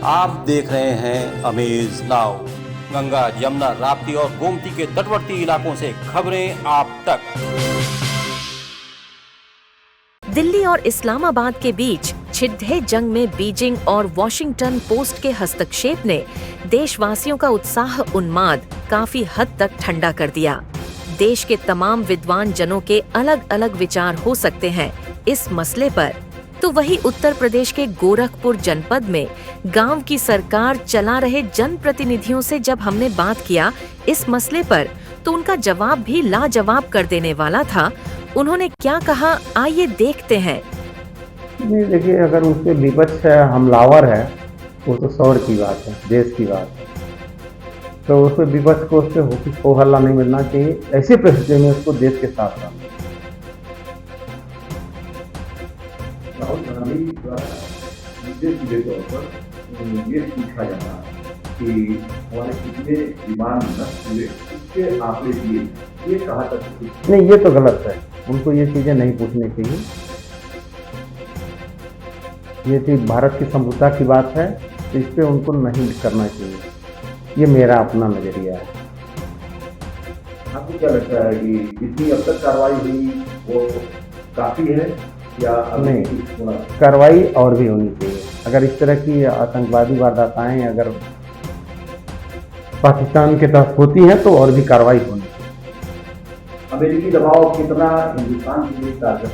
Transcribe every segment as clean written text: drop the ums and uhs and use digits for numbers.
आप देख रहे हैं अमेज नाउ। गंगा, यमुना, राप्ती और गोमती के तटवर्ती इलाकों से खबरें आप तक। दिल्ली और इस्लामाबाद के बीच छिड़े जंग में बीजिंग और वॉशिंगटन पोस्ट के हस्तक्षेप ने देशवासियों का उत्साह उन्माद काफी हद तक ठंडा कर दिया। देश के तमाम विद्वान जनों के अलग अलग विचार हो सकते हैं इस मसले पर, तो वही उत्तर प्रदेश के गोरखपुर जनपद में गांव की सरकार चला रहे जनप्रतिनिधियों से जब हमने बात किया इस मसले पर, तो उनका जवाब भी लाजवाब कर देने वाला था। उन्होंने क्या कहा, आइए देखते हैं। नहीं, देखिए, अगर उसके विपक्ष हमलावर है वो तो सौर की बात है, देश की बात है, तो उसके विपक्ष को उससे हो हल्ला नहीं मिलना चाहिए। ऐसे परिस्थिति में उसको देश के साथ रहना। राहुल गांधी द्वारा सीधे तौर पर ये पूछा जाना कि हमारे कितने विमान नष्ट हुए, इसके आंकड़े दिए, ये कहा तक नहीं, ये तो गलत है। उनको ये चीजें नहीं पूछनी चाहिए। ये चीज भारत की संप्रभुता की बात है, तो इस पे उनको नहीं करना चाहिए। ये मेरा अपना नजरिया है। आपको क्या लगता है कि जितनी अब तक कार्रवाई हुई वो काफी है या नहीं, कार्रवाई और भी होनी चाहिए। अगर इस तरह की आतंकवादी वारदातें अगर पाकिस्तान के तहत होती हैं तो और भी कार्रवाई होनी चाहिए। अमेरिकी दबाव कितना हिंदुस्तान के लिए कारगर है?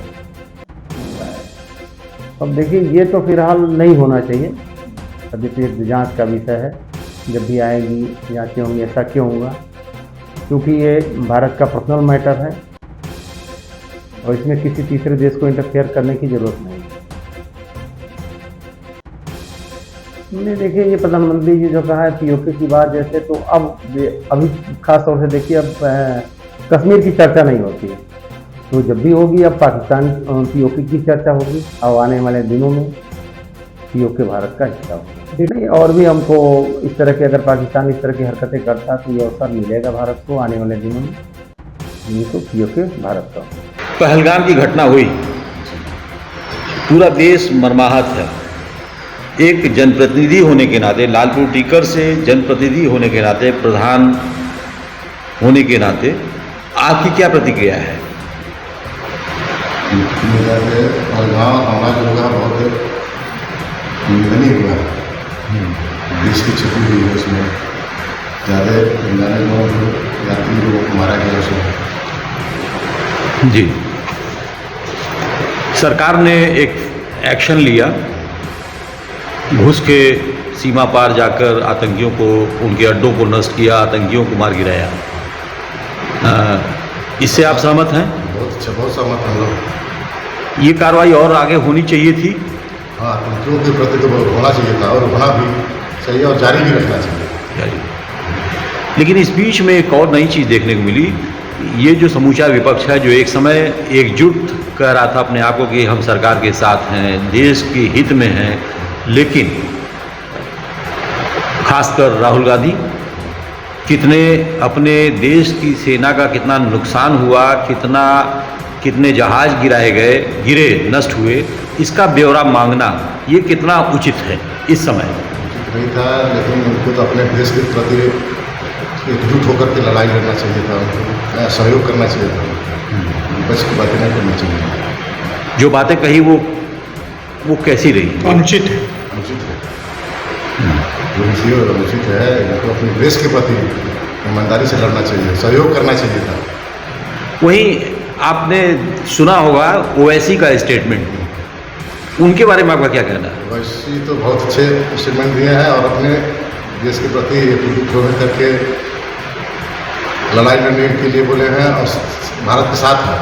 अब देखिए, ये तो फिलहाल नहीं होना चाहिए। अभी तो एक जांच का विषय है, जब भी आएगी जांचें होंगी। ऐसा क्यों होगा? क्योंकि ये भारत का पर्सनल मैटर है और इसमें किसी तीसरे देश को इंटरफेयर करने की जरूरत नहीं। नहीं, देखिए, ये प्रधानमंत्री जी जो कहा है पीओके की बात, जैसे तो अब अभी खास तौर से देखिए, अब कश्मीर की चर्चा नहीं होती है, तो जब भी होगी अब पाकिस्तान पीओके की चर्चा होगी। अब आने वाले दिनों में पीओके भारत का हिस्सा होगा। नहीं, और भी हमको इस तरह के, अगर पाकिस्तान इस तरह की हरकतें करता तो ये अवसर मिलेगा भारत को आने वाले दिनों में। ये तो पीओके भारत का। पहलगाम की घटना हुई, पूरा देश मर्माहत है। एक जनप्रतिनिधि होने के नाते, लालपुर टीकर से जनप्रतिनिधि होने के नाते, प्रधान होने के नाते आपकी क्या प्रतिक्रिया है? पहलगाम हमला जो होगा बहुत निंदनीय हुआ है। देश की क्षति हुई है, उसमें ज़्यादा अनजाने लोग, यात्री लोगों को मारा गया उसमें। जी, सरकार ने एक एक्शन लिया, घुस के सीमा पार जाकर आतंकियों को, उनके अड्डों को नष्ट किया, आतंकियों को मार गिराया। इससे आप सहमत हैं? बहुत अच्छा, बहुत सहमत हम लोग। ये कार्रवाई और आगे होनी चाहिए थी। हाँ, आतंकियों के प्रति तो होना चाहिए था और होना भी चाहिए और जारी भी रखना चाहिए। लेकिन इस बीच में एक और नई चीज़ देखने को मिली। ये जो समूचा विपक्ष है, जो एक समय एकजुट कह रहा था अपने आप को कि हम सरकार के साथ हैं, देश के हित में हैं, लेकिन खासकर राहुल गांधी कितने अपने देश की सेना का कितना नुकसान हुआ, कितने जहाज गिराए गए, गिरे, नष्ट हुए, इसका ब्यौरा मांगना ये कितना उचित है इस समय? उचित नहीं था, लेकिन उनको तो अपने देश के प्रति एकजुट होकर के लड़ाई लड़ना चाहिए था, उनको सहयोग करना चाहिए था। विपक्ष की बातें नहीं करनी चाहिए। जो बातें कही वो कैसी रही? अनुचित है, अनुचित है। जो विषय अनुचित है, तो अपने देश के प्रति ईमानदारी से लड़ना चाहिए, सहयोग करना चाहिए था। वहीं आपने सुना होगा ओवैसी का स्टेटमेंट, उनके बारे में आपका क्या कहना है? ओवैसी तो बहुत अच्छे स्टेटमेंट दिए हैं और अपने देश के प्रति एकजुट होकर करके लड़ाई लड़ने के लिए बोले हैं और भारत के साथ हैं।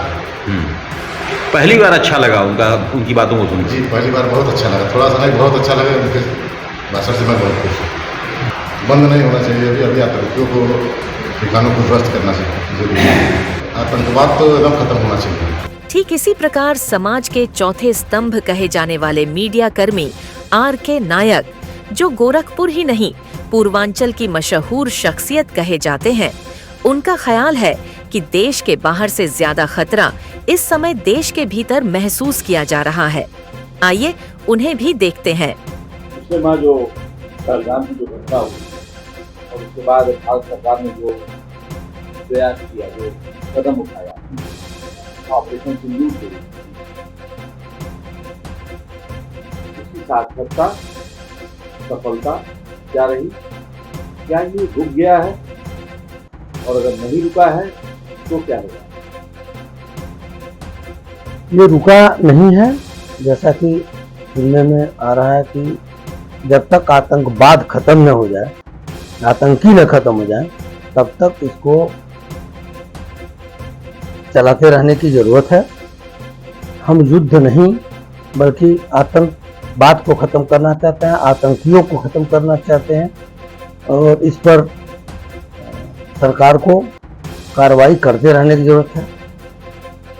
पहली बार अच्छा लगा उनकी बातों को सुन। जी, पहली बार बहुत अच्छा लगा, थोड़ा सा नहीं, बहुत अच्छा लगा। उनके भाषण से मैं बहुत खुश हूँ। बंद नहीं होना चाहिए, अभी आतंकियों को, ठिकानों को ध्वस्त करना चाहिए। आतंकवाद तो एकदम खत्म होना चाहिए। ठीक इसी प्रकार समाज के चौथे स्तंभ कहे जाने वाले मीडिया कर्मी आर.के. नायक, जो गोरखपुर ही नहीं पूर्वांचल की मशहूर शख्सियत कहे जाते हैं, उनका ख्याल है कि देश के बाहर से ज्यादा खतरा इस समय देश के भीतर महसूस किया जा रहा है। आइए उन्हें भी देखते हैं। मुस्लिम जो पहलगाम की जो घटना हुई और उसके बाद भारत सरकार ने जो प्रयास किया, जो कदम उठाया ऑपरेशन सिंदूर के लिए, उसकी सार्थकता, सफलता क्या रही? क्या ये रुक गया है? और अगर नहीं रुका है तो क्या होगा? ये रुका नहीं है। जैसा कि सुनने में आ रहा है कि जब तक आतंकवाद खत्म न हो जाए, आतंकी न खत्म हो जाए, तब तक इसको चलाते रहने की जरूरत है। हम युद्ध नहीं बल्कि आतंकवाद को खत्म करना चाहते हैं, आतंकियों को खत्म करना चाहते हैं और इस पर सरकार को कार्रवाई करते रहने की जरूरत है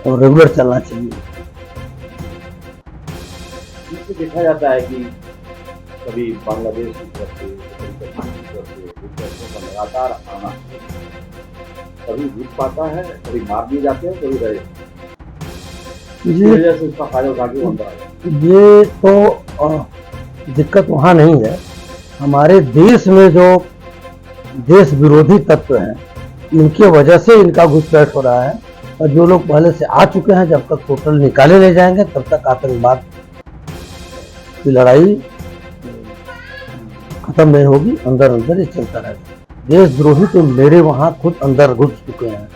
और रेगुलर चलना चाहिए। इसमें देखा जाता है कि कभी बांग्लादेश की तरफ से, कभी कश्मीर की तरफ से विद्यार्थियों का लगातार आना, कभी रुक पाता है, कभी मार दिए जाते हैं, कभी रहे, इस वजह से इसका फायदा उठा के वो अंदर आ जाता है। ये तो दिक्कत वहाँ नहीं है। हमारे देश में जो देश विरोधी तत्व हैं, इनके वजह से इनका घुसपैठ हो रहा है और जो लोग पहले से आ चुके हैं, जब तक टोटल निकाले नहीं जाएंगे तब तक आतंकवाद की लड़ाई खत्म नहीं होगी। अंदर अंदर ही चलता रहेगा। देशद्रोही तो मेरे वहाँ खुद अंदर घुस चुके हैं,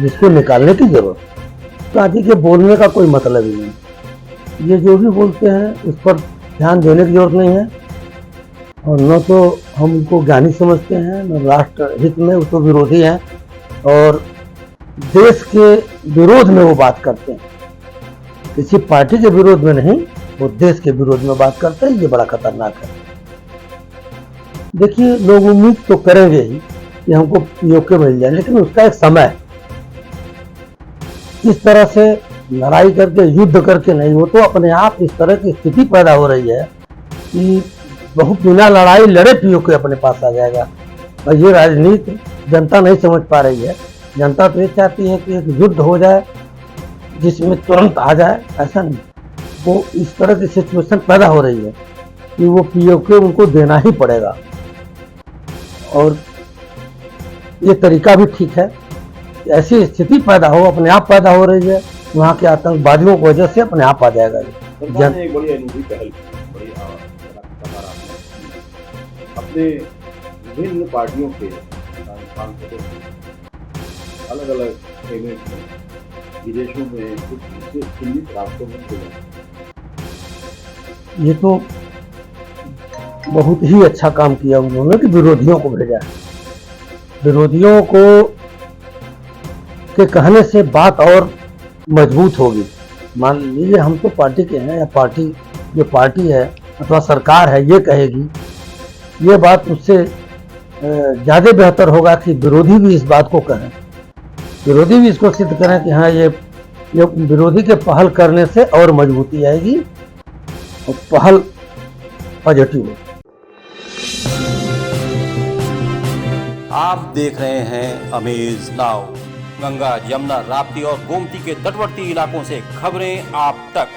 जिसको निकालने की जरूरत। गांधी के बोलने का कोई मतलब ही नहीं। ये जो भी बोलते हैं उस पर ध्यान देने की जरूरत नहीं है और न तो हम उनको ज्ञानी समझते हैं, न राष्ट्र हित में। वो तो विरोधी हैं और देश के विरोध में वो बात करते हैं। किसी पार्टी के विरोध में नहीं, वो देश के विरोध में बात करते हैं। ये बड़ा खतरनाक है। देखिए, लोग उम्मीद तो करेंगे ही कि हमको पीओके मिल जाए, लेकिन उसका एक समय है। इस तरह से लड़ाई करके, युद्ध करके नहीं, वो तो अपने आप इस तरह की स्थिति पैदा हो रही है कि बहुत बिना लड़ाई लड़े पीओके अपने पास आ जाएगा। और ये राजनीति जनता नहीं समझ पा रही है। जनता तो ये चाहती है कि एक युद्ध हो जाए जिसमें तुरंत आ जाए। ऐसा नहीं, वो इस तरह की सिचुएशन पैदा हो रही है कि वो पीओके उनको देना ही पड़ेगा। और ये तरीका भी ठीक है। ऐसी स्थिति पैदा हो, अपने आप पैदा हो रही है, वहाँ के आतंकवादियों की वजह से अपने आप आ जाएगा। सरकार ने एक बड़ी अनूठी पहल की, बड़ी सकारात्मक अपने विभिन्न पार्टियों के सांसदों अलग अलग पेमेंट में विदेशों में कुछ विशेष चिन्हित रास्तों में भेजा। ये तो बहुत ही अच्छा काम किया उन्होंने कि विरोधियों को भेजा है। विरोधियों को के कहने से बात और मजबूत होगी। मान लीजिए हम तो पार्टी के हैं, या पार्टी जो पार्टी है अथवा सरकार है ये कहेगी, ये बात उससे ज़्यादा बेहतर होगा कि विरोधी भी इस बात को कहें, विरोधी भी इसको सिद्ध करें कि हाँ ये विरोधी के पहल करने से और मजबूती आएगी और पहल पॉजिटिव होगी। आप देख रहे हैं अमेज नाउ। गंगा, यमुना, राप्ती और गोमती के तटवर्ती इलाकों से खबरें आप तक।